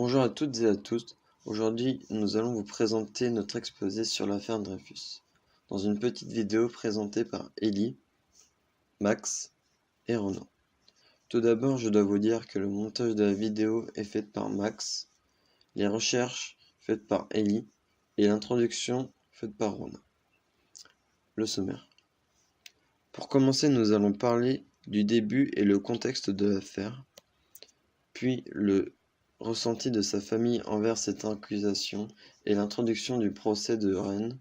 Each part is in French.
Bonjour à toutes et à tous. Aujourd'hui, nous allons vous présenter notre exposé sur l'affaire Dreyfus, dans une petite vidéo présentée par Ellie, Max et Ronan. Tout d'abord, je dois vous dire que le montage de la vidéo est fait par Max, les recherches faites par Ellie et l'introduction faite par Ronan. Le sommaire. Pour commencer, nous allons parler du début et le contexte de l'affaire, puis le ressenti de sa famille envers cette accusation et l'introduction du procès de Rennes,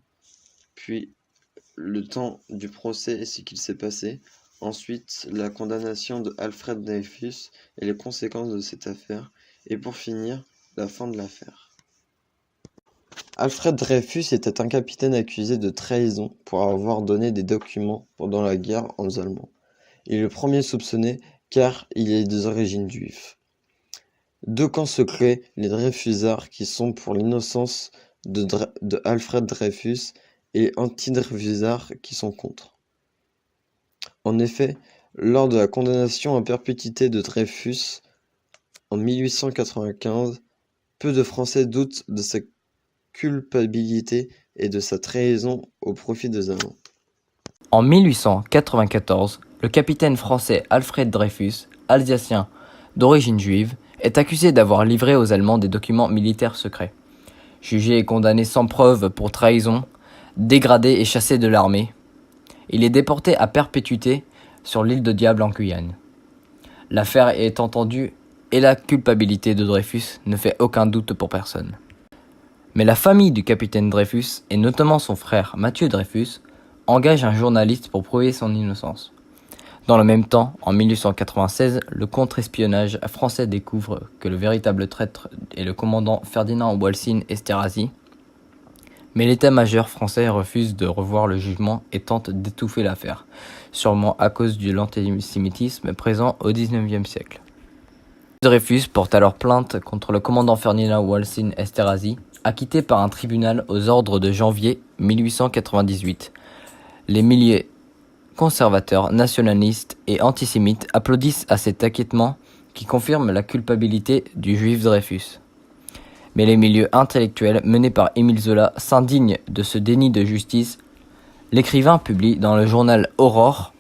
puis le temps du procès et ce qu'il s'est passé, ensuite la condamnation de Alfred Dreyfus et les conséquences de cette affaire, et pour finir, la fin de l'affaire. Alfred Dreyfus était un capitaine accusé de trahison pour avoir donné des documents pendant la guerre aux Allemands. Il est le premier soupçonné car il est des origines juives. Deux camps se créent, les Dreyfusards qui sont pour l'innocence de Alfred Dreyfus et les anti-Dreyfusards qui sont contre. En effet, lors de la condamnation à perpétuité de Dreyfus en 1895, peu de Français doutent de sa culpabilité et de sa trahison au profit des Allemands. En 1894, le capitaine français Alfred Dreyfus, alsacien d'origine juive, est accusé d'avoir livré aux Allemands des documents militaires secrets. Jugé et condamné sans preuve pour trahison, dégradé et chassé de l'armée, il est déporté à perpétuité sur l'île de Diable en Guyane. L'affaire est entendue et la culpabilité de Dreyfus ne fait aucun doute pour personne. Mais la famille du capitaine Dreyfus, et notamment son frère Mathieu Dreyfus, engage un journaliste pour prouver son innocence. Dans le même temps, en 1896, le contre-espionnage français découvre que le véritable traître est le commandant Ferdinand Walsin Esterhazy, mais l'état-major français refuse de revoir le jugement et tente d'étouffer l'affaire, sûrement à cause de l'antisémitisme présent au XIXe siècle. Dreyfus porte alors plainte contre le commandant Ferdinand Walsin Esterhazy, acquitté par un tribunal aux ordres de janvier 1898. Les milliers conservateurs, nationalistes et antisémites applaudissent à cet acquittement qui confirme la culpabilité du juif Dreyfus. Mais les milieux intellectuels menés par Émile Zola s'indignent de ce déni de justice. L'écrivain publie dans le journal Aurore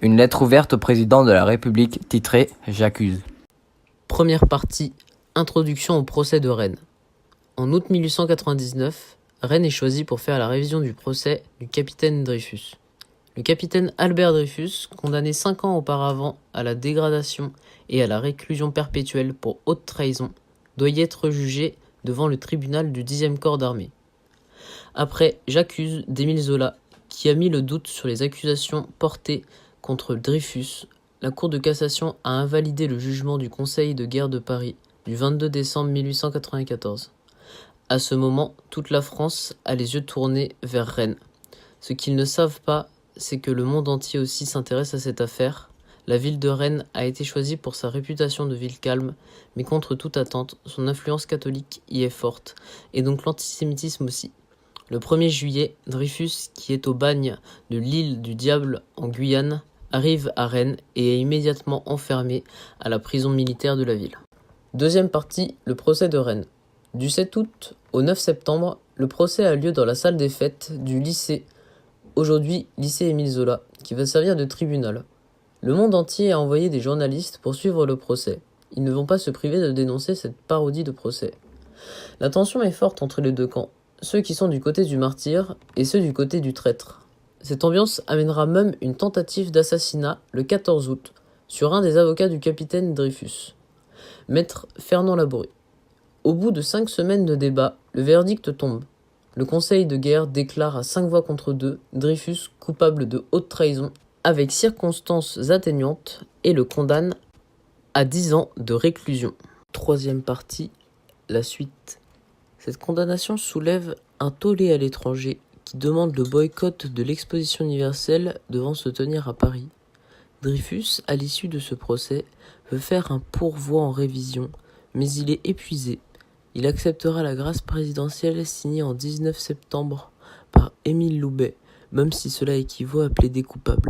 une lettre ouverte au président de la République titrée « J'accuse ». Première partie, introduction au procès de Rennes. En août 1899, Rennes est choisi pour faire la révision du procès du capitaine Dreyfus. Le capitaine Albert Dreyfus, condamné 5 ans auparavant à la dégradation et à la réclusion perpétuelle pour haute trahison, doit y être jugé devant le tribunal du 10e corps d'armée. Après J'accuse d'Émile Zola, qui a mis le doute sur les accusations portées contre Dreyfus, la Cour de cassation a invalidé le jugement du Conseil de guerre de Paris du 22 décembre 1894. À ce moment, toute la France a les yeux tournés vers Rennes. Ce qu'ils ne savent pas, c'est que le monde entier aussi s'intéresse à cette affaire. La ville de Rennes a été choisie pour sa réputation de ville calme, mais contre toute attente, son influence catholique y est forte, et donc l'antisémitisme aussi. Le 1er juillet, Dreyfus, qui est au bagne de l'île du Diable en Guyane, arrive à Rennes et est immédiatement enfermé à la prison militaire de la ville. Deuxième partie, le procès de Rennes. Du 7 août au 9 septembre, le procès a lieu dans la salle des fêtes du lycée, aujourd'hui lycée Émile Zola, qui va servir de tribunal. Le monde entier a envoyé des journalistes pour suivre le procès. Ils ne vont pas se priver de dénoncer cette parodie de procès. La tension est forte entre les deux camps, ceux qui sont du côté du martyr et ceux du côté du traître. Cette ambiance amènera même une tentative d'assassinat le 14 août sur un des avocats du capitaine Dreyfus, maître Fernand Labouré. Au bout de 5 semaines de débat, le verdict tombe. Le conseil de guerre déclare à 5 voix contre 2 Dreyfus coupable de haute trahison avec circonstances atténuantes et le condamne à 10 ans de réclusion. Troisième partie, la suite. Cette condamnation soulève un tollé à l'étranger qui demande le boycott de l'exposition universelle devant se tenir à Paris. Dreyfus, à l'issue de ce procès, veut faire un pourvoi en révision, mais il est épuisé. Il acceptera la grâce présidentielle signée en 19 septembre par Émile Loubet, même si cela équivaut à plaider coupable.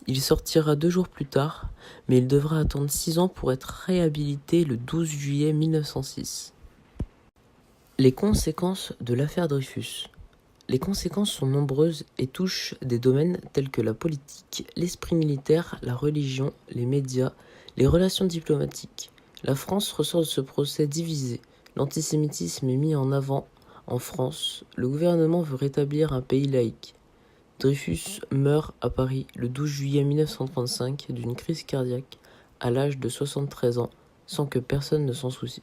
Il sortira 2 jours plus tard, mais il devra attendre 6 ans pour être réhabilité le 12 juillet 1906. Les conséquences de l'affaire Dreyfus. Les conséquences sont nombreuses et touchent des domaines tels que la politique, l'esprit militaire, la religion, les médias, les relations diplomatiques. La France ressort de ce procès divisée. L'antisémitisme est mis en avant en France. Le gouvernement veut rétablir un pays laïque. Dreyfus meurt à Paris le 12 juillet 1935 d'une crise cardiaque à l'âge de 73 ans sans que personne ne s'en soucie.